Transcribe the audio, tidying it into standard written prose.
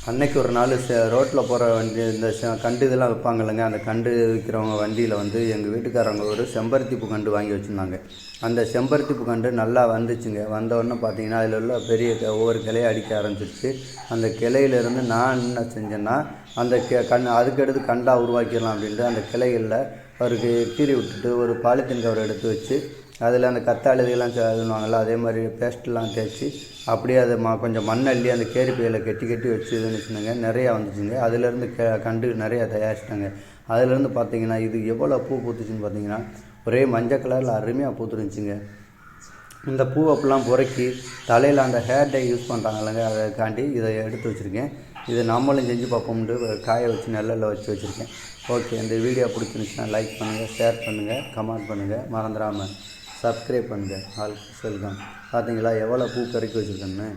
அன்னைக்கு ஒரு நாள் ரோட்டில் போகிற வண்டி இந்த கண்டு இதெல்லாம் வைப்பாங்க இல்லைங்க, அந்த கண்டு விற்கிறவங்க வண்டியில் வந்து எங்கள் வீட்டுக்காரங்க ஒரு செம்பருத்தி பூ கண்டு வாங்கி வச்சுருந்தாங்க. அந்த செம்பருத்தி பூ கண்டு நல்லா வந்துச்சுங்க. வந்தோடனே பார்த்தீங்கன்னா அதில் உள்ள பெரிய ஒவ்வொரு கிளையை அடிக்க ஆரம்பிச்சிருச்சு. அந்த கிளையிலேருந்து நான் என்ன செஞ்சேன்னா, அந்த அதுக்கடுத்து கண்டாக உருவாக்கிடலாம் அப்படின்ட்டு அந்த கிளைகளில் அவருக்கு கீறி விட்டுட்டு ஒரு பாலித்தீன் கவர் எடுத்து வச்சு அதில் அந்த கத்தாழை இதெல்லாம் சொல்லுவாங்கள்ல, அதே மாதிரி பேஸ்ட்லாம் தேய்ச்சி அப்படியே அதை கொஞ்சம் மண் அள்ளி அந்த கேரி பையில் கட்டி கட்டி வச்சு இதுன்னு வச்சுருந்தாங்க. நிறையா வந்துச்சுங்க. அதிலேருந்து கண்டு நிறையா தயாரிச்சிட்டாங்க. அதிலேருந்து பார்த்தீங்கன்னா இது எவ்வளோ பூ பூத்துச்சுன்னு பார்த்தீங்கன்னா ஒரே மஞ்சள் கலரில் அருமையாக பூத்துருந்துச்சுங்க. இந்த பூ அப்படிலாம் பொறுக்கி தலையில் அந்த ஹேர் டை யூஸ் பண்ணுறாங்க இல்லைங்க, அதுக்காண்டி இதை எடுத்து வச்சுருக்கேன். இதை நம்மளும் செஞ்சு பார்ப்போம்ட்டு காய வச்சு நெல்லில் வச்சு வச்சுருக்கேன். ஓகே, இந்த வீடியோ பிடிச்சிருந்துச்சுன்னா லைக் பண்ணுங்கள், ஷேர் பண்ணுங்கள், கமெண்ட் பண்ணுங்கள், மறந்துடாமல் சப்ஸ்கிரைப் பண்ணுங்கள். All welcome. பார்த்தீங்களா எவ்வளோ பூ கறிக்கி வச்சுருக்கேன்னு.